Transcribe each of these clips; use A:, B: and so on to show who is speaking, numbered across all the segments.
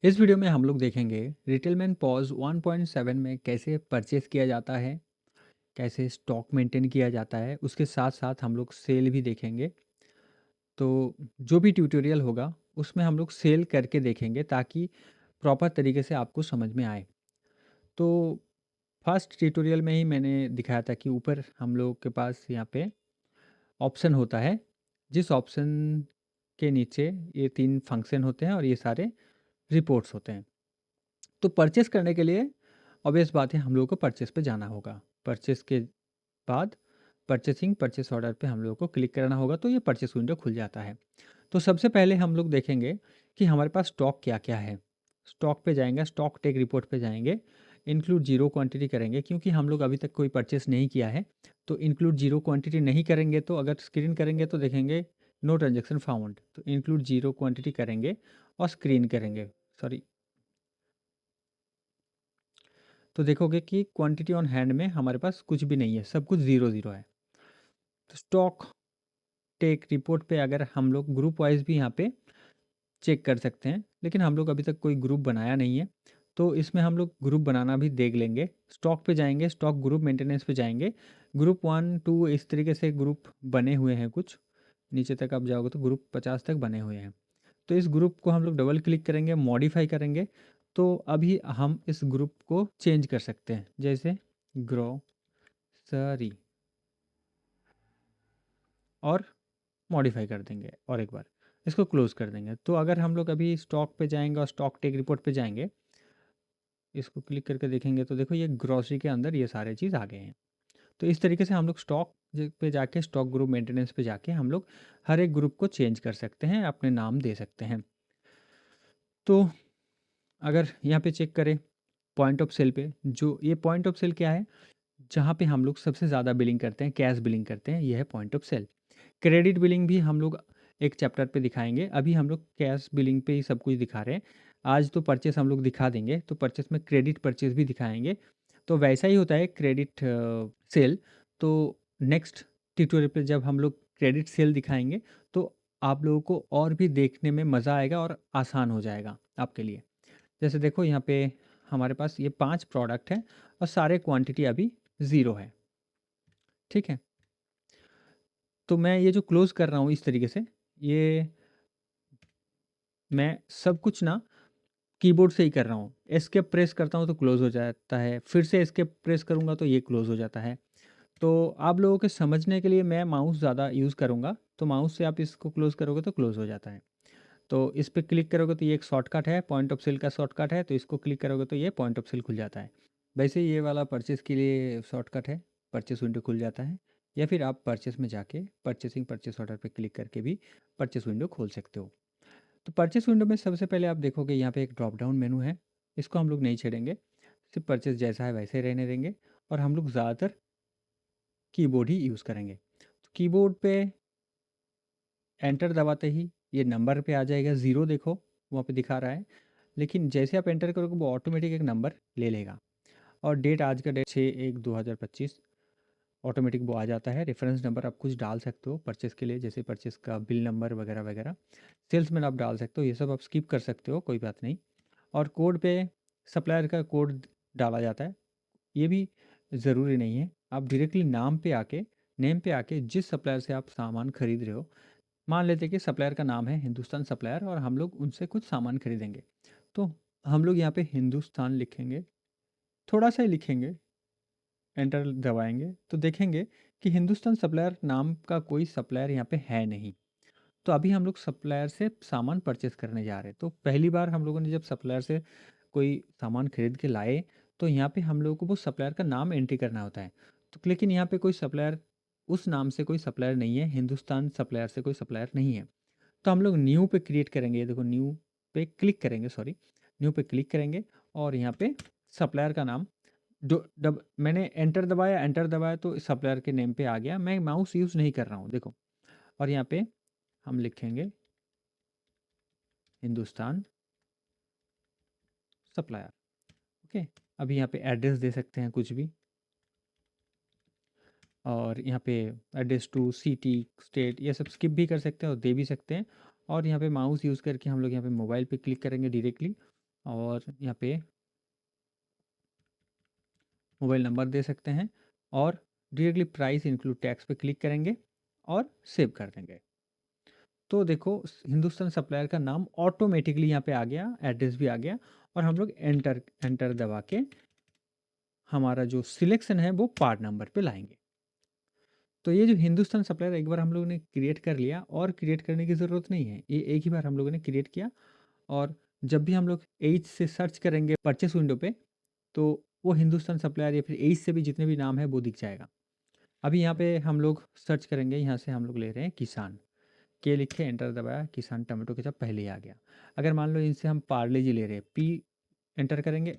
A: इस वीडियो में हम लोग देखेंगे रिटेलमैन पॉज 1.7 में कैसे परचेस किया जाता है, कैसे स्टॉक मेंटेन किया जाता है, उसके साथ साथ हम लोग सेल भी देखेंगे। तो जो भी ट्यूटोरियल होगा उसमें हम लोग सेल करके देखेंगे ताकि प्रॉपर तरीके से आपको समझ में आए। तो फर्स्ट ट्यूटोरियल में ही मैंने दिखाया था कि ऊपर हम लोग के पास यहाँ पे ऑप्शन होता है, जिस ऑप्शन के नीचे ये 3 फंक्शन होते हैं और ये सारे रिपोर्ट्स होते हैं। तो परचेस करने के लिए ऑब्वियस बात है हम लोगों को परचेस पे जाना होगा। परचेस के बाद परचेस ऑर्डर पे हम लोगों को क्लिक करना होगा, तो ये परचेस विंडो खुल जाता है। तो सबसे पहले हम लोग देखेंगे कि हमारे पास स्टॉक क्या-क्या है। स्टॉक पे जाएँगे, स्टॉक टेक रिपोर्ट पे जाएँगे, इंक्लूड ज़ीरो क्वांटिटी करेंगे क्योंकि हम लोग अभी तक कोई परचेस नहीं किया है। तो इंक्लूड ज़ीरो क्वांटिटी नहीं करेंगे तो अगर स्क्रीन करेंगे तो देखेंगे नो ट्रांज़ैक्शन फाउंड। तो इंक्लूड ज़ीरो क्वांटिटी करेंगे और स्क्रीन करेंगे। सॉरी, तो देखोगे कि क्वांटिटी ऑन हैंड में हमारे पास कुछ भी नहीं है, सब कुछ ज़ीरो ज़ीरो है। तो स्टॉक टेक रिपोर्ट पे अगर हम लोग ग्रुप वाइज भी यहाँ पे चेक कर सकते हैं, लेकिन हम लोग अभी तक कोई ग्रुप बनाया नहीं है, तो इसमें हम लोग ग्रुप बनाना भी देख लेंगे। स्टॉक पे जाएंगे, स्टॉक ग्रुप मेंटेनेंस पे जाएंगे, ग्रुप 1 2 इस तरीके से ग्रुप बने हुए हैं कुछ। नीचे तक आप जाओगे तो ग्रुप 50 तक बने हुए हैं। तो इस ग्रुप को हम लोग डबल क्लिक करेंगे, मॉडिफाई करेंगे। तो अभी हम इस ग्रुप को चेंज कर सकते हैं, जैसे ग्रोसरी, और मॉडिफाई कर देंगे और एक बार इसको क्लोज कर देंगे। तो अगर हम लोग अभी स्टॉक पे जाएंगे और स्टॉक टेक रिपोर्ट पे जाएंगे, इसको क्लिक करके देखेंगे तो देखो ये ग्रॉसरी के अंदर ये सारे चीज़ आ गए हैं। तो इस तरीके से हम लोग स्टॉक पे जाके स्टॉक ग्रुप मेंटेनेंस पे जाके हम लोग हर एक ग्रुप को चेंज कर सकते हैं, अपने नाम दे सकते हैं। तो अगर यहाँ पे चेक करें पॉइंट ऑफ सेल पे, जो ये पॉइंट ऑफ सेल क्या है, जहाँ पे हम लोग सबसे ज़्यादा बिलिंग करते हैं, कैश बिलिंग करते हैं, ये है point of sale. Credit billing भी हम लोग एक चैप्टर पे दिखाएंगे, अभी हम लोग कैश बिलिंग पे ही सब कुछ दिखा रहे हैं। आज तो परचेस हम लोग दिखा देंगे, तो परचेस में क्रेडिट परचेस भी दिखाएंगे। तो वैसा ही होता है क्रेडिट सेल। तो नेक्स्ट ट्यूटोरियल पे जब हम लोग क्रेडिट सेल दिखाएंगे तो आप लोगों को और भी देखने में मज़ा आएगा और आसान हो जाएगा आपके लिए। जैसे देखो यहाँ पे हमारे पास ये 5 प्रोडक्ट हैं और सारे क्वांटिटी अभी ज़ीरो है। ठीक है, तो मैं ये जो क्लोज़ कर रहा हूँ इस तरीके से, ये मैं सब कुछ ना कीबोर्ड से ही कर रहा हूँ। एस्केप प्रेस करता हूँ तो क्लोज़ हो जाता है, फिर से एस्केप प्रेस करूँगा तो ये क्लोज़ हो जाता है। तो आप लोगों के समझने के लिए मैं माउस ज़्यादा यूज़ करूँगा, तो माउस से आप इसको क्लोज़ करोगे तो क्लोज़ हो जाता है। तो इस पे क्लिक करोगे तो ये एक शॉर्टकट है, पॉइंट ऑफ सेल का शॉर्टकट है, तो इसको क्लिक करोगे तो ये पॉइंट ऑफ सेल खुल जाता है। वैसे ये वाला परचेज़ के लिए शॉर्टकट है, परचेज़ विंडो खुल जाता है, या फिर आप परचेज़ में जाके परचेस ऑर्डर पे क्लिक करके भी परचेज़ विंडो खोल सकते हो। तो परचेस विंडो में सबसे पहले आप देखोगे यहाँ पे एक ड्रॉप डाउन मेनू है, इसको हम लोग नहीं छेड़ेंगे, सिर्फ परचेस जैसा है वैसे ही रहने देंगे, और हम लोग ज़्यादातर कीबोर्ड ही यूज़ करेंगे। तो कीबोर्ड पे एंटर दबाते ही ये नंबर पे आ जाएगा, ज़ीरो देखो वहाँ पे दिखा रहा है, लेकिन जैसे आप एंटर करोगे वो ऑटोमेटिक एक नंबर ले लेगा। और डेट, आज का डेट 6/1/2025, ऑटोमेटिक वो आ जाता है। रेफरेंस नंबर आप कुछ डाल सकते हो परचेस के लिए, जैसे परचेस का बिल नंबर वगैरह वगैरह। सेल्समैन आप डाल सकते हो, ये सब आप स्किप कर सकते हो, कोई बात नहीं। और कोड पे सप्लायर का कोड डाला जाता है, ये भी ज़रूरी नहीं है। आप डायरेक्टली नाम पे आके, नेम पे आके जिस सप्लायर से आप सामान खरीद रहे हो, मान लेते हैं कि सप्लायर का नाम है हिंदुस्तान सप्लायर और हम लोग उनसे कुछ सामान खरीदेंगे, तो हम लोग यहाँ पे हिंदुस्तान लिखेंगे, थोड़ा सा ही लिखेंगे, एंटर दबाएंगे तो देखेंगे कि हिंदुस्तान सप्लायर नाम का कोई सप्लायर यहाँ पे है नहीं। तो अभी हम लोग सप्लायर से सामान परचेस करने जा रहे हैं। तो पहली बार हम लोगों ने जब सप्लायर से कोई सामान खरीद के लाए, तो यहाँ पे हम लोगों को वो सप्लायर का नाम एंट्री करना होता है। तो लेकिन यहाँ पे कोई सप्लायर, उस नाम से कोई सप्लायर नहीं है, हिंदुस्तान सप्लायर से कोई सप्लायर नहीं है। तो हम लोग न्यू पे क्रिएट करेंगे, ये देखो न्यू पे क्लिक करेंगे, सॉरी, न्यू पे क्लिक करेंगे और यहाँ पे सप्लायर का नाम, जो डब मैंने एंटर दबाया तो सप्लायर के नेम पे आ गया। मैं माउस यूज़ नहीं कर रहा हूँ देखो, और यहाँ पे हम लिखेंगे हिंदुस्तान सप्लायर। ओके, अभी यहाँ पे एड्रेस दे सकते हैं कुछ भी, और यहाँ पे एड्रेस टू सिटी स्टेट ये सब स्किप भी कर सकते हैं और दे भी सकते हैं। और यहाँ पे माउस यूज़ करके हम लोग यहाँ पे मोबाइल पे क्लिक करेंगे डायरेक्टली, और यहाँ पे मोबाइल नंबर दे सकते हैं और डायरेक्टली प्राइस इंक्लूड टैक्स पे क्लिक करेंगे और सेव कर देंगे। तो देखो हिंदुस्तान सप्लायर का नाम ऑटोमेटिकली यहाँ पे आ गया, एड्रेस भी आ गया और हम लोग एंटर एंटर दबा के हमारा जो सिलेक्शन है वो पार्ट नंबर पे लाएंगे। तो ये जो हिंदुस्तान सप्लायर एक बार हम लोगों ने क्रिएट कर लिया और क्रिएट करने की ज़रूरत नहीं है, ये एक ही बार हम लोगों ने क्रिएट किया और जब भी हम लोग एच से सर्च करेंगे परचेस विंडो पे तो वो हिंदुस्तान सप्लायर या फिर एच से भी जितने भी नाम है वो दिख जाएगा। अभी यहाँ पे हम लोग सर्च करेंगे, यहाँ से हम लोग ले रहे हैं किसान, के लिखे एंटर दबाया, किसान टमाटो केचप पहले ही आ गया। अगर मान लो इनसे हम पार्ले जी ले रहे हैं, पी एंटर करेंगे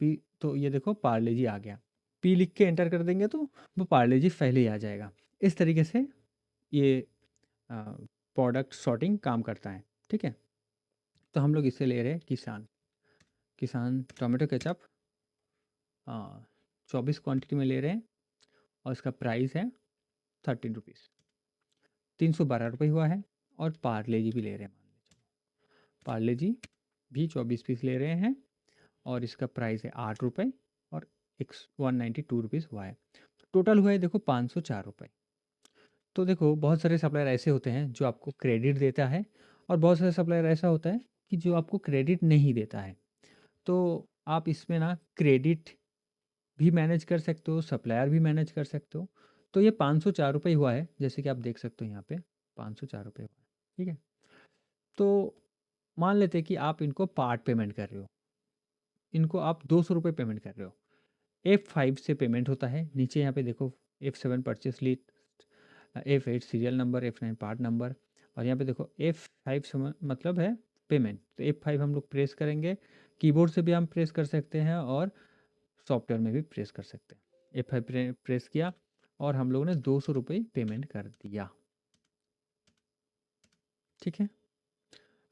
A: पी तो ये देखो पार्ले जी आ गया। पी लिख के एंटर कर देंगे तो वो पार्ले जी पहले ही आ जाएगा। इस तरीके से ये प्रोडक्ट सॉर्टिंग काम करता है। ठीक है, तो हम लोग इसे ले रहे हैं किसान, किसान टोमेटो केचप 24 क्वांटिटी में ले रहे हैं और इसका प्राइस है 13 रुपीज़, 312 रुपये हुआ है। और पार्ले जी भी ले रहे हैं, मान लीजिए पार्ले जी भी 24 पीस ले रहे हैं और इसका प्राइस है 8 रुपये और 192 रुपीज़ हुआ है। टोटल हुआ है देखो 504 रुपये। तो देखो बहुत सारे सप्लायर ऐसे होते हैं जो आपको क्रेडिट देता है और बहुत सारे सप्लायर ऐसा होता है कि जो आपको क्रेडिट नहीं देता है। तो आप इसमें ना क्रेडिट भी मैनेज कर सकते हो, सप्लायर भी मैनेज कर सकते हो। तो ये 504 रुपये हुआ है, जैसे कि आप देख सकते हो यहाँ पे 504 रुपये हुआ है। ठीक है, तो मान लेते हैं कि आप इनको पार्ट पेमेंट कर रहे हो, इनको आप 200 रुपये पेमेंट कर रहे हो। F5 से पेमेंट होता है, नीचे यहाँ पे देखो F7 purchase list, F8 serial number, F9 part number और यहाँ पे देखो F5 मतलब है पेमेंट। तो F5 हम लोग प्रेस करेंगे, कीबोर्ड से भी हम प्रेस कर सकते हैं और सॉफ्टवेयर में भी प्रेस कर सकते हैं। F5 प्रेस किया और हम लोगों ने 200 रुपये पेमेंट कर दिया। ठीक है,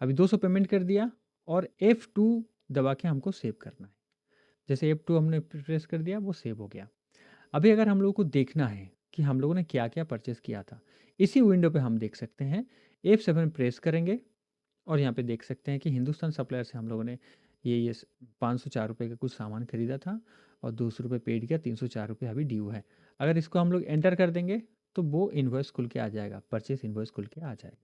A: अभी 200 पेमेंट कर दिया और F2 दबा के हमको सेव करना है। जैसे F2 हमने प्रेस कर दिया, वो सेव हो गया। अभी अगर हम लोगों को देखना है कि हम लोगों ने क्या क्या परचेस किया था, इसी विंडो पे हम देख सकते हैं। F7 प्रेस करेंगे और यहाँ पे देख सकते हैं कि हिंदुस्तान सप्लायर से हम लोगों ने ये 504 रुपये का कुछ सामान खरीदा था और 200 रुपये पेड किया, 304 रुपये अभी ड्यू है। अगर इसको हम लोग एंटर कर देंगे तो वो इन्वॉइस खुल के आ जाएगा, परचेस इन्वॉइस खुल के आ जाएगा।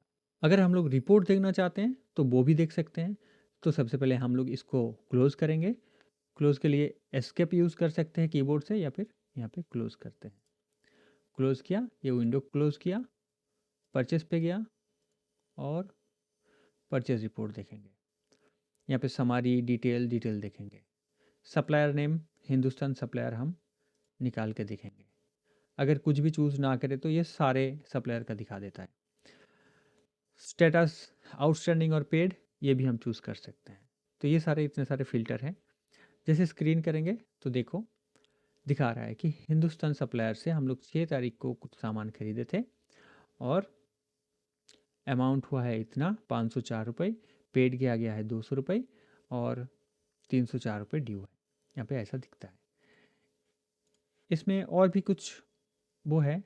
A: अगर हम लोग रिपोर्ट देखना चाहते हैं तो वो भी देख सकते हैं। तो सबसे पहले हम लोग इसको क्लोज़ करेंगे। क्लोज़ के लिए एस्केप यूज़ कर सकते हैं कीबोर्ड से या फिर यहाँ पे क्लोज़ करते हैं। क्लोज़ किया, ये विंडो क्लोज़ किया, परचेस पे गया और परचेस रिपोर्ट देखेंगे। यहाँ पे समारी डिटेल देखेंगे। सप्लायर नेम हिंदुस्तान सप्लायर हम निकाल के देखेंगे। अगर कुछ भी चूज़ ना करें तो ये सारे सप्लायर का दिखा देता है। स्टेटस आउटस्टैंडिंग और पेड ये भी हम चूज़ कर सकते हैं। तो ये सारे इतने सारे फ़िल्टर हैं। जैसे स्क्रीन करेंगे तो देखो दिखा रहा है कि हिंदुस्तान सप्लायर से हम लोग 6 तारीख को कुछ सामान खरीदे थे और अमाउंट हुआ है इतना 504 रुपये, पेड किया गया है 200 रुपये और 304 रुपये ड्यू है। यहाँ पे ऐसा दिखता है। इसमें और भी कुछ वो है,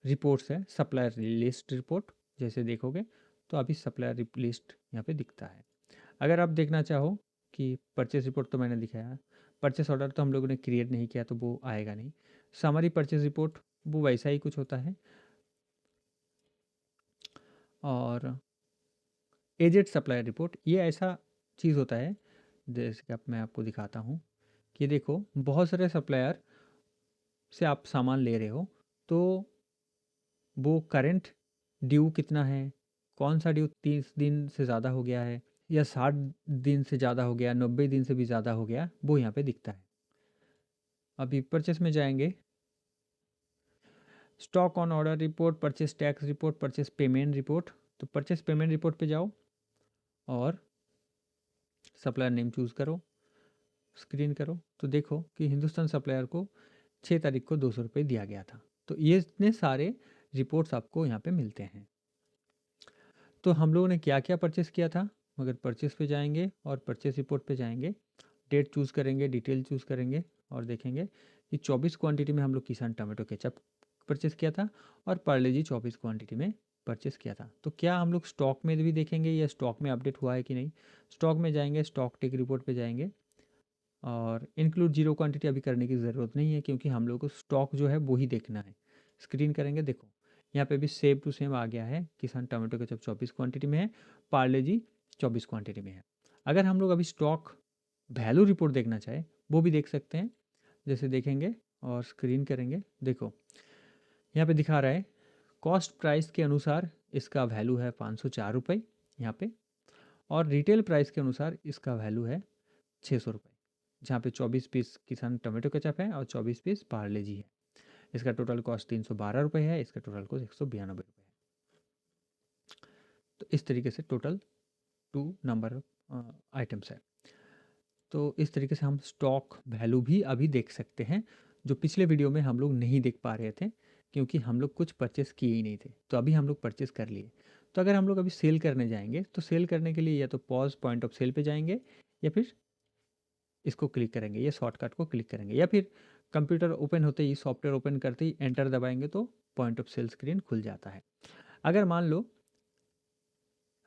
A: रिपोर्ट्स है, सप्लायर लिस्ट रिपोर्ट जैसे देखोगे तो अभी सप्लायर लिस्ट यहाँ पे दिखता है। अगर आप देखना चाहो कि परचेस रिपोर्ट तो मैंने दिखाया, परचेस ऑर्डर तो हम लोगों ने क्रिएट नहीं किया तो वो आएगा नहीं। समरी परचेस रिपोर्ट वो वैसा ही कुछ होता है। और एजेड सप्लायर रिपोर्ट ये ऐसा चीज़ होता है, जैसे कि अब मैं आपको दिखाता हूँ कि देखो बहुत सारे सप्लायर से आप सामान ले रहे हो तो वो करंट ड्यू कितना है, कौन सा ड्यू 30 दिन से ज़्यादा हो गया है या 60 दिन से ज़्यादा हो गया, 90 दिन से भी ज़्यादा हो गया, वो यहाँ पे दिखता है। अभी परचेस में जाएंगे, stock on order report, purchase tax report, purchase payment report. तो परचेस पेमेंट रिपोर्ट पे जाओ और सप्लायर नेम चूज़ करो, स्क्रीन करो तो देखो कि हिंदुस्तान सप्लायर को 6 तारीख को 200 रुपये दिया गया था। तो ये इतने सारे रिपोर्ट्स आपको यहाँ पे मिलते हैं। तो हम लोगों ने क्या क्या परचेस किया था, अगर परचेस पे जाएंगे और परचेस रिपोर्ट पे जाएंगे, डेट चूज़ करेंगे, डिटेल चूज़ करेंगे और देखेंगे कि 24 क्वांटिटी में हम लोग किसान टमाटो केचप परचेस किया था और पार्ले जी 24 क्वांटिटी में परचेस किया था। तो क्या हम लोग स्टॉक में भी देखेंगे या स्टॉक में अपडेट हुआ है कि नहीं। स्टॉक में जाएंगे, स्टॉक टेक रिपोर्ट पे जाएंगे और इंक्लूड जीरो क्वांटिटी अभी करने की ज़रूरत नहीं है, क्योंकि हम लोग को स्टॉक जो है वो ही देखना है। स्क्रीन करेंगे, देखो यहाँ पे भी सेम टू सेम आ गया है। किसान टमाटो केचप 24 क्वांटिटी में है, पार्ले जी 24 क्वांटिटी में है। अगर हम लोग अभी स्टॉक वैल्यू रिपोर्ट देखना चाहे वो भी देख सकते हैं। जैसे देखेंगे और स्क्रीन करेंगे, देखो यहाँ पे दिखा रहा है कॉस्ट प्राइस के अनुसार इसका वैल्यू है 504 रुपये यहाँ पे, और रिटेल प्राइस के अनुसार इसका वैल्यू है 600 रुपये, जहाँ पे 24 पीस किसान टमाटो केचप है और 24 पीस पार्ले जी है। इसका टोटल कॉस्ट 312 रुपये है, इसका टोटल कॉस्ट 192 रुपये है। तो इस तरीके से टोटल 2 नंबर आइटम्स है। तो इस तरीके से हम स्टॉक वैल्यू भी अभी देख सकते हैं, जो पिछले वीडियो में हम लोग नहीं देख पा रहे थे, क्योंकि हम लोग कुछ परचेस किए ही नहीं थे। तो अभी हम लोग परचेस कर लिए। तो अगर हम लोग अभी सेल करने जाएंगे तो सेल करने के लिए या तो पॉज पॉइंट ऑफ सेल पे जाएंगे, या फिर इसको क्लिक करेंगे, ये शॉर्टकट को क्लिक करेंगे, या फिर कंप्यूटर ओपन होते ही, सॉफ्टवेयर ओपन करते ही एंटर दबाएंगे तो पॉइंट ऑफ सेल स्क्रीन खुल जाता है। अगर मान लो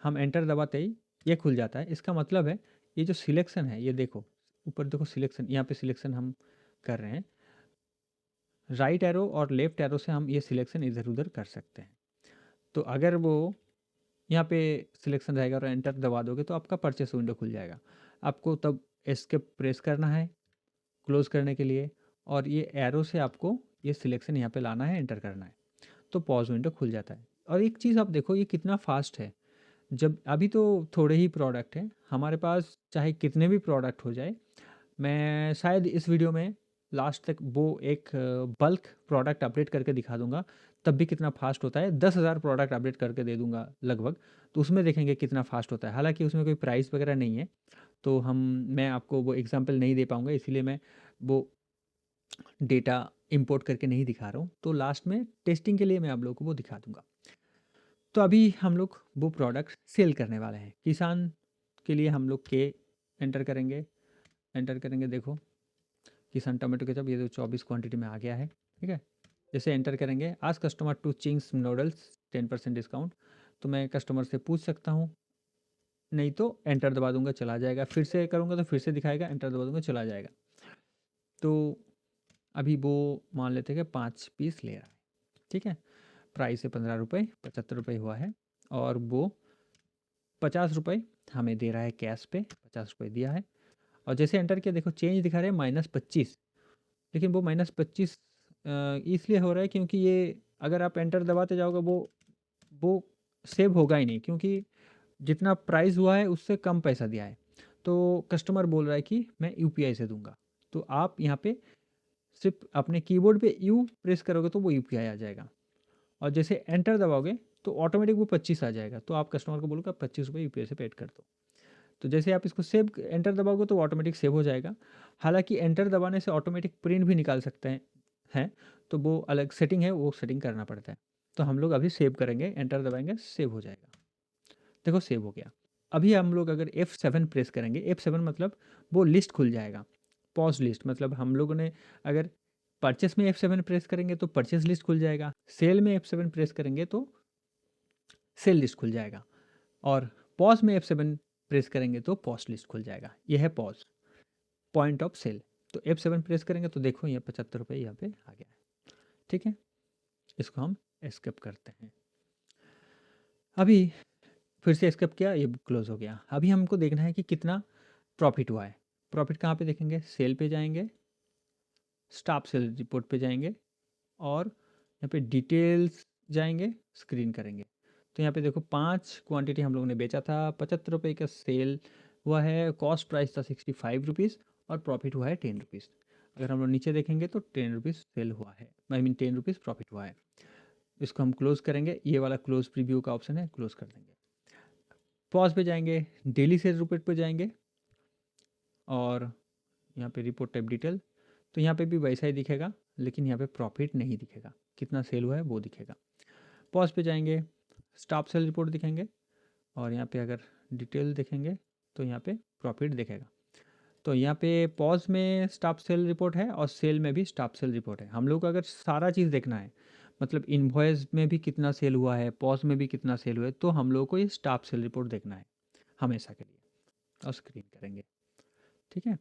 A: हम एंटर दबाते ही ये खुल जाता है, इसका मतलब है ये जो सिलेक्शन है, ये देखो ऊपर देखो सिलेक्शन, यहाँ पे सिलेक्शन हम कर रहे हैं। राइट एरो और लेफ्ट एरो से हम ये सिलेक्शन इधर उधर कर सकते हैं। तो अगर वो यहाँ पे सिलेक्शन रहेगा और एंटर दबा दोगे तो आपका परचेस विंडो खुल जाएगा। आपको तब एस्केप प्रेस करना है क्लोज करने के लिए, और ये एरो से आपको ये सिलेक्शन यहाँ पे लाना है, एंटर करना है, तो पॉज विंडो खुल जाता है। और एक चीज़ आप देखो ये कितना फास्ट है। जब अभी तो थोड़े ही प्रोडक्ट हैं हमारे पास, चाहे कितने भी प्रोडक्ट हो जाए, मैं शायद इस वीडियो में लास्ट तक वो एक बल्क प्रोडक्ट अपडेट करके दिखा दूंगा, तब भी कितना फास्ट होता है। 10,000 प्रोडक्ट अपडेट करके दे दूंगा लगभग, तो उसमें देखेंगे कितना फास्ट होता है। हालांकि उसमें कोई प्राइस वगैरह नहीं है, तो मैं आपको वो एग्जांपल नहीं दे पाऊंगा, इसीलिए मैं वो डेटा इंपोर्ट करके नहीं दिखा रहा हूँ। तो लास्ट में टेस्टिंग के लिए मैं आप लोगों को वो दिखा दूंगा। तो अभी हम लोग वो प्रोडक्ट सेल करने वाले हैं। किसान के लिए हम लोग के एंटर करेंगे, एंटर करेंगे, देखो किसान टमाटो केचप ये तो 24 क्वांटिटी में आ गया है, ठीक है। जैसे एंटर करेंगे, आज customer to Ching's noodles 10% discount, तो मैं कस्टमर से पूछ सकता हूँ, नहीं तो एंटर दबा दूंगा चला जाएगा। फिर से करूँगा तो फिर से दिखाएगा, एंटर दबा दूंगा चला जाएगा। तो अभी वो मान लेते हैं कि 5 पीस ले रहा है, ठीक है। प्राइस है 15 रुपये, 75 रुपये हुआ है, और वो 50 रुपये हमें दे रहा है कैश पे, 50 रुपये दिया है। और जैसे एंटर किया देखो चेंज दिखा रहे हैं -25, लेकिन वो -25 इसलिए हो रहा है क्योंकि ये अगर आप एंटर दबाते जाओगे वो सेव होगा ही नहीं, क्योंकि जितना प्राइस हुआ है उससे कम पैसा दिया है। तो कस्टमर बोल रहा है कि मैं यूपीआई से दूंगा, तो आप यहाँ पे सिर्फ अपने कीबोर्ड पे यू प्रेस करोगे तो वो यूपीआई आ जाएगा, और जैसे एंटर दबाओगे तो ऑटोमेटिक वो 25 आ जाएगा। तो आप कस्टमर को बोलोगे 25 रुपये यूपीआई से पेड कर दो। तो जैसे आप इसको सेव एंटर दबाओगे तो ऑटोमेटिक सेव हो जाएगा। हालांकि एंटर दबाने से ऑटोमेटिक प्रिंट भी निकाल सकते हैं, तो वो अलग सेटिंग है, वो सेटिंग करना पड़ता है। तो हम लोग अभी सेव करेंगे, एंटर दबाएंगे, सेव हो जाएगा। देखो सेव हो गया। अभी हम लोग अगर F7 प्रेस करेंगे, F7 मतलब वो लिस्ट खुल जाएगा, पॉज लिस्ट, मतलब हम लोगों ने अगर परचेस में F7 प्रेस करेंगे तो परचेस लिस्ट खुल जाएगा, सेल में F7 प्रेस करेंगे तो सेल लिस्ट खुल जाएगा, और पॉज में F7 प्रेस करेंगे तो पॉज लिस्ट खुल जाएगा। यह है पॉज, पॉइंट ऑफ सेल। तो F7 प्रेस करेंगे तो देखो ये 75 रुपये यहाँ पे आ गया है, ठीक है। इसको हम एस्केप करते हैं। अभी फिर से एस्केप किया, ये क्लोज हो गया। अभी हमको देखना है कि कितना प्रॉफिट हुआ है। प्रॉफिट कहाँ पे देखेंगे, सेल पे जाएंगे, स्टाफ सेल रिपोर्ट पे जाएंगे, और यहाँ पे डिटेल्स जाएंगे, स्क्रीन करेंगे। तो यहाँ पे देखो 5 क्वांटिटी हम लोगों ने बेचा था, 75 रुपये का सेल हुआ है, कॉस्ट प्राइस था 65 रुपीज़, और प्रॉफिट हुआ है 10 रुपीज़। अगर हम लोग नीचे देखेंगे तो 10 रुपीज़ सेल हुआ है, आई मीन 10 रुपीज़ प्रॉफिट हुआ है। इसको हम क्लोज करेंगे, ये वाला क्लोज प्रीव्यू का ऑप्शन है, क्लोज कर देंगे। पॉज पे जाएंगे, डेली सेल रिपोर्ट पे जाएंगे, और यहाँ पे रिपोर्ट टाइप डिटेल, तो यहाँ पे भी वैसा ही दिखेगा, लेकिन यहाँ पे प्रॉफिट नहीं दिखेगा, कितना सेल हुआ है वो दिखेगा। पॉज पे जाएंगे, स्टाफ सेल रिपोर्ट दिखेंगे, और यहाँ पे अगर डिटेल देखेंगे तो यहाँ पे प्रॉफिट दिखेगा। तो यहाँ पे पॉज में स्टाफ सेल रिपोर्ट है और सेल में भी स्टाफ सेल रिपोर्ट है। हम लोग को अगर सारा चीज़ देखना है, मतलब इनवॉइस में भी कितना सेल हुआ है, पॉज में भी कितना सेल हुआ है, तो हम लोगों को ये स्टाफ सेल रिपोर्ट देखना है हमेशा के लिए, और स्क्रीन करेंगे। ठीक है,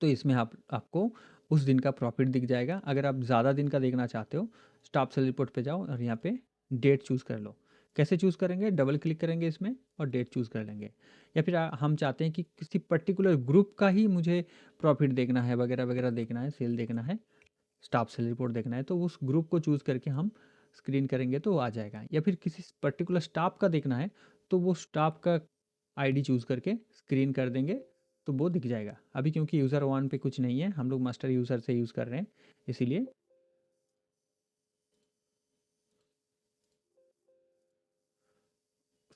A: तो इसमें आपको उस दिन का प्रॉफिट दिख जाएगा। अगर आप ज़्यादा दिन का देखना चाहते हो, स्टाफ सेल रिपोर्ट पे जाओ और यहाँ पे डेट चूज़ कर लो। कैसे चूज़ करेंगे? डबल क्लिक करेंगे इसमें और डेट चूज़ कर लेंगे। या फिर हम चाहते हैं कि किसी पर्टिकुलर ग्रुप का ही मुझे प्रॉफिट देखना है, वगैरह वगैरह देखना है, सेल देखना है, स्टाफ सेल रिपोर्ट देखना है, तो उस ग्रुप को चूज़ करके हम स्क्रीन करेंगे तो आ जाएगा। या फिर किसी पर्टिकुलर स्टाफ का देखना है, तो वो स्टाफ का आईडी चूज़ करके स्क्रीन कर देंगे तो वो दिख जाएगा। अभी क्योंकि यूज़र वन पे कुछ नहीं है, हम लोग मास्टर यूज़र से यूज़ कर रहे हैं, इसीलिए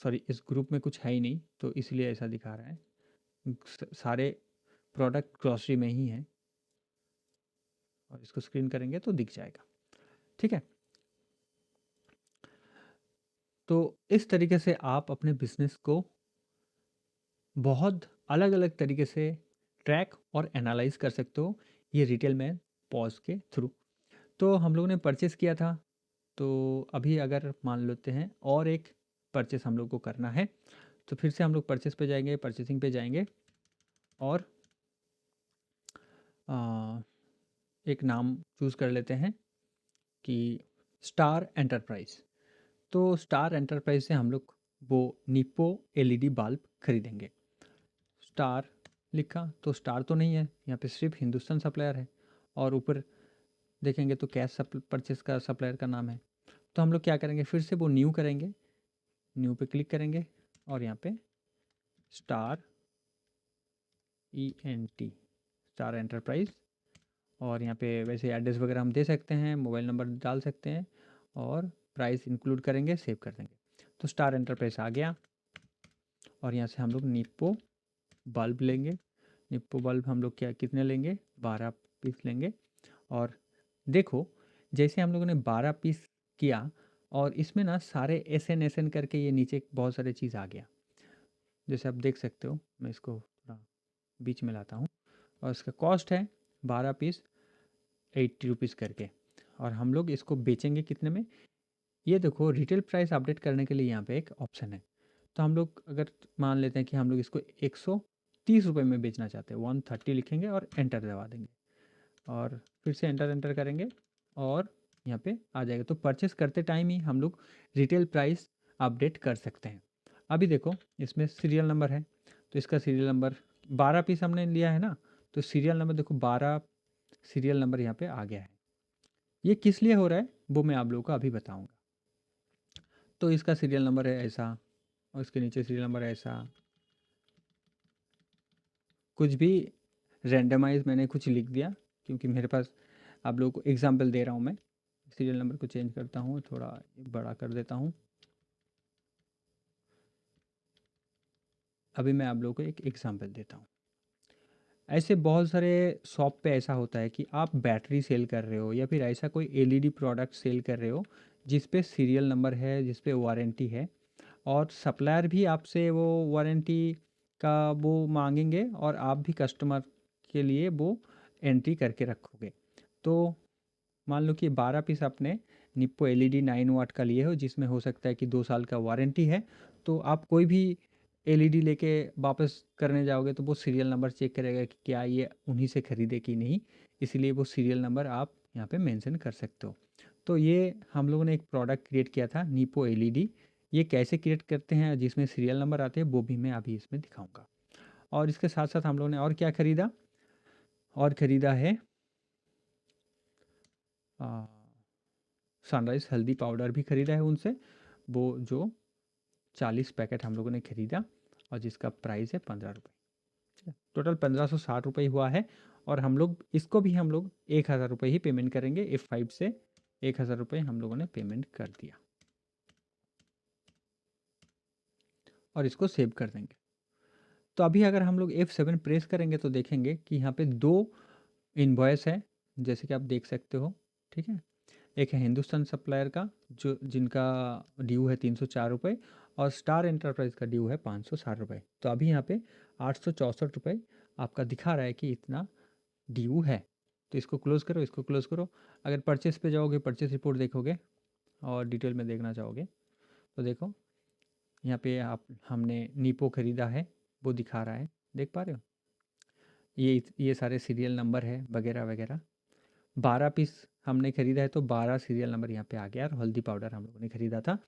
A: सॉरी, इस ग्रुप में कुछ है ही नहीं, तो इसलिए ऐसा दिखा रहा है। सारे प्रोडक्ट ग्रॉसरी में ही हैं, और इसको स्क्रीन करेंगे तो दिख जाएगा। ठीक है, तो इस तरीके से आप अपने बिजनेस को बहुत अलग अलग तरीके से ट्रैक और एनालाइज कर सकते हो, ये रिटेल में पॉज के थ्रू। तो हम लोगों ने परचेस किया था, तो अभी अगर मान लेते हैं और एक परचेस हम लोग को करना है, तो फिर से हम लोग परचेस पे जाएंगे, परचेसिंग पे जाएंगे और आ, एक नाम चूज़ कर लेते हैं कि स्टार एंटरप्राइज। तो स्टार एंटरप्राइज से हम लोग वो निप्पो एलईडी बल्ब खरीदेंगे। स्टार लिखा तो स्टार तो नहीं है, यहाँ पे सिर्फ हिंदुस्तान सप्लायर है, और ऊपर देखेंगे तो कैश परचेस का सप्लायर का नाम है। तो हम लोग क्या करेंगे, फिर से वो न्यू करेंगे, न्यू पे क्लिक करेंगे और यहाँ पे स्टार ENT स्टार एंटरप्राइज, और यहाँ पे वैसे एड्रेस वगैरह हम दे सकते हैं, मोबाइल नंबर डाल सकते हैं, और प्राइस इंक्लूड करेंगे, सेव कर देंगे। तो स्टार एंटरप्राइज आ गया, और यहाँ से हम लोग निप्पो बल्ब लेंगे। निप्पो बल्ब हम लोग क्या कितने लेंगे, 12 पीस लेंगे। और देखो, जैसे हम लोगों ने 12 पीस किया, और इसमें ना सारे SN करके ये नीचे बहुत सारे चीज़ आ गया, जैसे आप देख सकते हो। मैं इसको थोड़ा बीच में लाता हूँ, और इसका कॉस्ट है 12 पीस 80 रुपीज़ करके, और हम लोग इसको बेचेंगे कितने में, ये देखो रिटेल प्राइस अपडेट करने के लिए यहाँ पे एक ऑप्शन है। तो हम लोग अगर मान लेते हैं कि हम लोग इसको 130 रुपये में बेचना चाहते हैं, 130 लिखेंगे और एंटर दबा देंगे, और फिर से एंटर एंटर करेंगे और यहाँ पे आ जाएगा। तो परचेस करते टाइम ही हम लोग रिटेल प्राइस अपडेट कर सकते हैं। अभी देखो, इसमें सीरियल नंबर है, तो इसका सीरियल नंबर 12 पीस हमने लिया है ना, तो सीरियल नंबर देखो 12 सीरियल नंबर यहाँ पे आ गया है। ये किस लिए हो रहा है वो मैं आप लोगों को अभी बताऊँगा। तो इसका सीरियल नंबर है ऐसा, और इसके नीचे सीरियल नंबर है ऐसा, कुछ भी रैंडमाइज मैंने कुछ लिख दिया, क्योंकि मेरे पास आप लोगों को एग्जांपल दे रहा हूँ मैं। सीरियल नंबर को चेंज करता हूँ, थोड़ा बड़ा कर देता हूँ। अभी मैं आप लोगों को एक एग्जांपल देता हूँ। ऐसे बहुत सारे शॉप पे ऐसा होता है कि आप बैटरी सेल कर रहे हो, या फिर ऐसा कोई LED प्रोडक्ट सेल कर रहे हो जिस पे सीरियल नंबर है, जिस पे वारंटी है, और सप्लायर भी आपसे वो वारंटी का वो मांगेंगे, और आप भी कस्टमर के लिए वो एंट्री करके रखोगे। तो मान लो कि 12 पीस आपने निप्पो LED 9 वाट का लिए हो, जिसमें हो सकता है कि 2 साल का वारंटी है, तो आप कोई भी LED लेके वापस करने जाओगे तो वो सीरियल नंबर चेक करेगा कि क्या ये उन्हीं से ख़रीदे कि नहीं, इसलिए वो सीरियल नंबर आप यहाँ पे मेंशन कर सकते हो। तो ये हम लोगों ने एक प्रोडक्ट क्रिएट किया था निप्पो LED। ये कैसे क्रिएट करते हैं जिसमें सीरियल नंबर आते हैं, वो भी मैं अभी इसमें दिखाऊंगा। और इसके साथ साथ हम लोगों ने और क्या ख़रीदा, और ख़रीदा है सनराइज़ हल्दी पाउडर भी ख़रीदा है उनसे, वो जो 40 पैकेट हम लोगों ने ख़रीदा, और जिसका प्राइस है 15 रुपये। टोटल 1560 रुपये हुआ है, और हम लोग इसको भी हम लोग 1000 रुपये ही पेमेंट करेंगे। F5 से 1000 रुपये हम लोगों ने पेमेंट कर दिया, और इसको सेव कर देंगे। तो अभी अगर हम लोग F7 प्रेस करेंगे तो देखेंगे कि यहाँ पे 2 इनवॉइस है, जैसे कि आप देख सकते हो। ठीक है, एक है हिंदुस्तान सप्लायर का, जो जिनका ड्यू है 304 रुपये, और स्टार एंटरप्राइज का ड्यू है 560 रुपये। तो अभी यहाँ पे 864 रुपये आपका दिखा रहा है कि इतना ड्यू है। तो इसको क्लोज़ करो, इसको क्लोज़ करो। अगर परचेस पे जाओगे, परचेस रिपोर्ट देखोगे और डिटेल में देखना चाहोगे तो देखो यहाँ पे आप हमने नीपो ख़रीदा है, वो दिखा रहा है, देख पा रहे हो? ये सारे सीरियल नंबर है वगैरह वगैरह। 12 पीस हमने ख़रीदा है तो 12 सीरियल नंबर यहाँ पे आ गया, और हल्दी पाउडर हम लोगों ने ख़रीदा था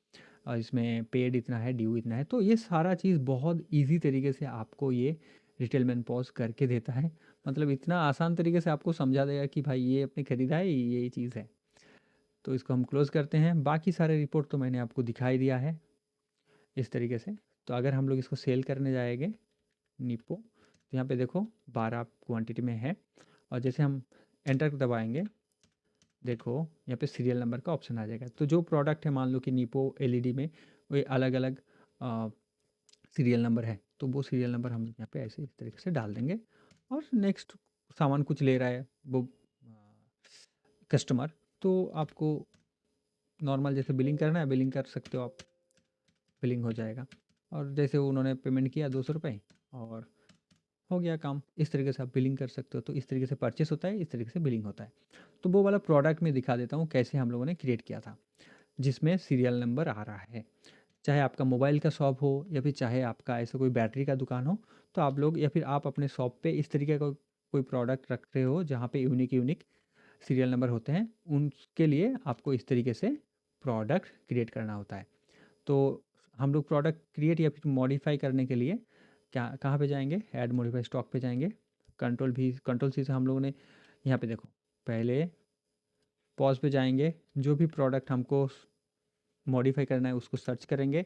A: और इसमें पेड इतना है, ड्यू इतना है। तो ये सारा चीज़ बहुत ईज़ी तरीके से आपको ये रिटेल मैन पॉज़ करके देता है। मतलब इतना आसान तरीके से आपको समझा देगा कि भाई ये आपने ख़रीदा है, ये चीज़ है। तो इसको हम क्लोज़ करते हैं। बाकी सारे रिपोर्ट तो मैंने आपको दिखा ही दिया है इस तरीके से। तो अगर हम लोग इसको सेल करने जाएँगे निप्पो, तो यहाँ पे देखो 12 क्वांटिटी में है, और जैसे हम एंटर दबाएँगे, देखो यहाँ पे सीरियल नंबर का ऑप्शन आ जाएगा। तो जो प्रोडक्ट है, मान लो कि निप्पो एलईडी में वो अलग-अलग सीरियल नंबर है, तो वो सीरियल नंबर हम यहाँ पे ऐसे इस तरीके से डाल देंगे, और नेक्स्ट सामान कुछ ले रहा है वो कस्टमर, तो आपको नॉर्मल जैसे बिलिंग करना है, बिलिंग कर सकते हो आप, बिलिंग हो जाएगा। और जैसे उन्होंने पेमेंट किया 200 रुपये और हो गया काम। इस तरीके से आप बिलिंग कर सकते हो। तो इस तरीके से परचेस होता है, इस तरीके से बिलिंग होता है। तो वो वाला प्रोडक्ट में दिखा देता हूँ कैसे हम लोगों ने क्रिएट किया था, जिसमें सीरियल नंबर आ रहा है। चाहे आपका मोबाइल का शॉप हो या फिर चाहे आपका ऐसा कोई बैटरी का दुकान हो, तो आप लोग या फिर आप अपने शॉप पे इस तरीके का कोई प्रोडक्ट रख रहे हो जहाँ पे यूनिक यूनिक सीरियल नंबर होते हैं, उनके लिए आपको इस तरीके से प्रोडक्ट क्रिएट करना होता है। तो हम लोग प्रोडक्ट क्रिएट या फिर मॉडिफाई करने के लिए क्या कहाँ पे जाएंगे, ऐड मॉडिफाई स्टॉक पे जाएंगे। कंट्रोल सी से हम लोगों ने यहाँ पे देखो, पहले पॉज पे जाएंगे, जो भी प्रोडक्ट हमको मॉडिफाई करना है उसको सर्च करेंगे।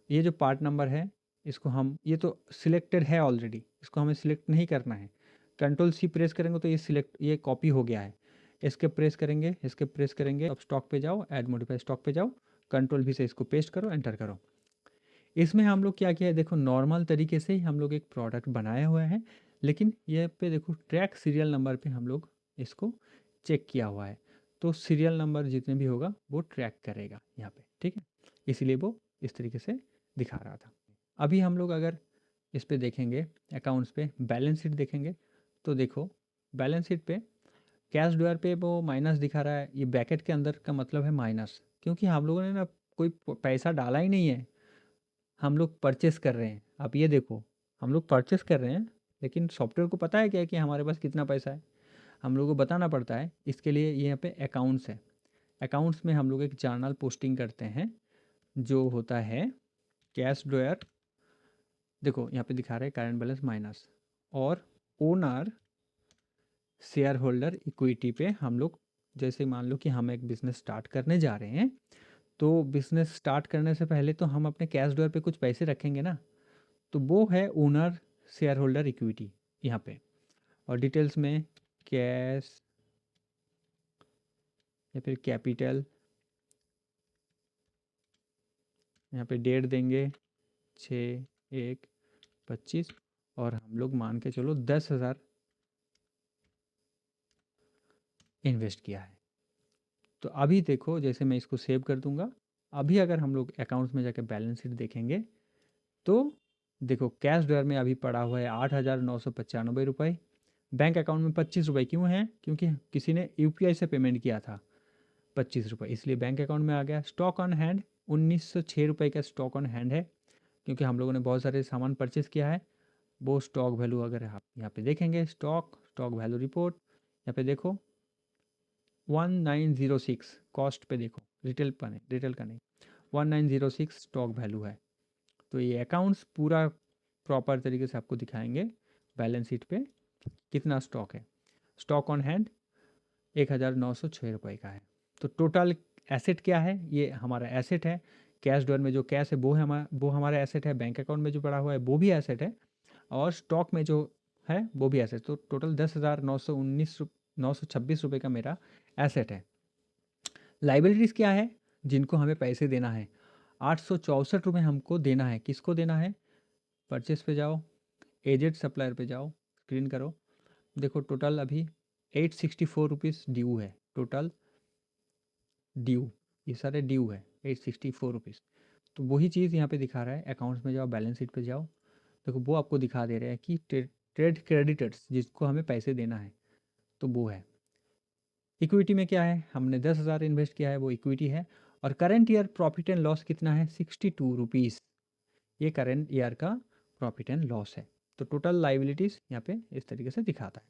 A: ये जो पार्ट नंबर है, इसको हम, ये तो सिलेक्टेड है ऑलरेडी, इसको हमें सिलेक्ट नहीं करना है। कंट्रोल सी प्रेस करेंगे तो ये कॉपी हो गया है। इसके प्रेस करेंगे, इसके प्रेस करेंगे, अब स्टॉक पे जाओ, ऐड मॉडिफाई स्टॉक पे जाओ, कंट्रोल भी से इसको पेस्ट करो, एंटर करो। इसमें हम लोग क्या किया है, देखो नॉर्मल तरीके से ही हम लोग एक प्रोडक्ट बनाया हुआ है, लेकिन ये पे देखो ट्रैक सीरियल नंबर पे हम लोग इसको चेक किया हुआ है। तो सीरियल नंबर जितने भी होगा वो ट्रैक करेगा यहाँ पे, ठीक है। इसीलिए वो इस तरीके से दिखा रहा था। अभी हम लोग अगर इस पे देखेंगे, अकाउंट्स पे बैलेंस शीट देखेंगे, तो देखो बैलेंस शीट पे कैश ड्रायर पे वो माइनस दिखा रहा है। ये ब्रैकेट के अंदर का मतलब है माइनस, क्योंकि हम लोगों ने ना कोई पैसा डाला ही नहीं है, हम लोग परचेस कर रहे हैं। आप ये देखो, हम लोग परचेस कर रहे हैं, लेकिन सॉफ्टवेयर को पता है क्या कि हमारे पास कितना पैसा है, हम लोगों को बताना पड़ता है। इसके लिए ये यहाँ पे अकाउंट्स है। अकाउंट्स में हम लोग एक जर्नल पोस्टिंग करते हैं जो होता है कैश ड्रायर। देखो यहाँ पे दिखा रहे हैं करंट बैलेंस माइनस, और ओनर शेयर होल्डर इक्विटी पे हम लोग, जैसे मान लो कि हम एक बिज़नेस स्टार्ट करने जा रहे हैं, तो बिज़नेस स्टार्ट करने से पहले तो हम अपने कैश ड्रायर पे कुछ पैसे रखेंगे ना, तो वो है ओनर शेयर होल्डर इक्विटी यहाँ पे। और डिटेल्स में कैश या फिर कैपिटल, यहाँ पे डेट देंगे 6/1/25, और हम लोग मान के चलो 10,000 इन्वेस्ट किया है। तो अभी देखो, जैसे मैं इसको सेव कर दूंगा, अभी अगर हम लोग अकाउंट्स में जाकर बैलेंस शीट देखेंगे, तो देखो कैश ड्रायर में अभी पड़ा हुआ है 8,995 रुपये। बैंक अकाउंट में 25 रुपये क्यों है, क्योंकि किसी ने यूपीआई से पेमेंट किया था 25 रुपये, इसलिए बैंक अकाउंट में आ गया। स्टॉक ऑन हैंड 1906 रुपये का स्टॉक ऑन हैंड है, क्योंकि हम लोगों ने बहुत सारे सामान परचेस किया है। वो स्टॉक वैल्यू अगर आप यहाँ पे देखेंगे, स्टॉक वैल्यू रिपोर्ट, यहाँ पे देखो 1906 कॉस्ट पे देखो, रिटेल पर नहीं, रिटेल का नहीं, 1906 स्टॉक वैल्यू है। तो ये अकाउंट्स पूरा प्रॉपर तरीके से आपको दिखाएंगे बैलेंस शीट पे कितना स्टॉक है। स्टॉक ऑन हैंड 1,906 रुपये का है। तो टोटल एसेट क्या है, ये हमारा एसेट है। कैश ड्रायर में जो कैश है वो हमारा एसेट है। बैंक अकाउंट में जो पड़ा हुआ है वो भी एसेट है, और स्टॉक में जो है वो भी एसेट। तो टोटल 10,926 रुपये का मेरा एसेट है। लाइबिलिटीज़ क्या है, जिनको हमें पैसे देना है, 864 रुपये हमको देना है। किसको देना है, परचेस पे जाओ, एजेड सप्लायर पे जाओ, स्क्रीन करो, देखो टोटल अभी 864 रुपीज़ ड्यू है। टोटल ड्यू, ये सारे ड्यू है 864 रुपीज़। तो वही चीज़ यहाँ पे दिखा रहा है। अकाउंट्स में जाओ, बैलेंस शीट पे जाओ, देखो वो आपको दिखा दे रहा है कि ट्रेड क्रेडिटर्स जिसको हमें पैसे देना है, तो वो है। इक्विटी में क्या है, हमने 10,000 इन्वेस्ट किया है, वो इक्विटी है। और current year profit and loss कितना है, 62 रुपीज़। ये करंट ईयर का प्रॉफिट एंड लॉस है। तो टोटल लाइबिलिटीज़ यहाँ पे इस तरीके से दिखाता है।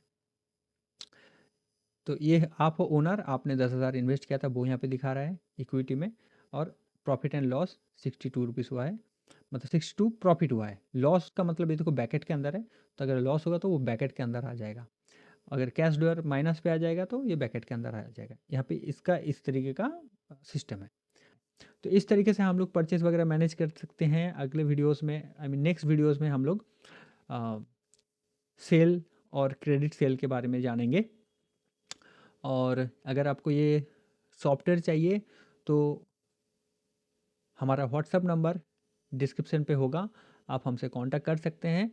A: तो ये आप हो ओनर, आपने 10,000 इन्वेस्ट किया था, वो यहाँ पे दिखा रहा है इक्विटी में। और प्रॉफिट एंड लॉस 62 रुपीज़ हुआ है, मतलब 62 प्रॉफिट हुआ है। लॉस का मतलब ये देखो बैकेट के अंदर है, तो अगर लॉस होगा तो वो बैकेट के अंदर आ जाएगा। अगर कैश डॉलर माइनस पे आ जाएगा तो ये ब्रैकेट के अंदर आ जाएगा। यहाँ पे इसका इस तरीके का सिस्टम है। तो इस तरीके से हम लोग परचेज वगैरह मैनेज कर सकते हैं। अगले वीडियोस में, आई मीन नेक्स्ट वीडियोस में हम लोग सेल और क्रेडिट सेल के बारे में जानेंगे। और अगर आपको ये सॉफ्टवेयर चाहिए तो हमारा व्हाट्सअप नंबर डिस्क्रिप्शन पे होगा, आप हमसे कांटेक्ट कर सकते हैं।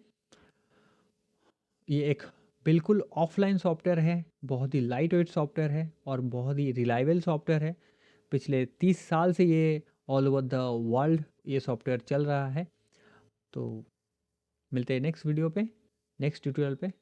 A: ये एक बिल्कुल ऑफलाइन सॉफ्टवेयर है, बहुत ही लाइट वेट सॉफ्टवेयर है और बहुत ही रिलायबल सॉफ्टवेयर है। पिछले 30 साल से ये ऑल ओवर द वर्ल्ड ये सॉफ्टवेयर चल रहा है। तो मिलते हैं नेक्स्ट वीडियो पे, नेक्स्ट ट्यूटोरियल पे।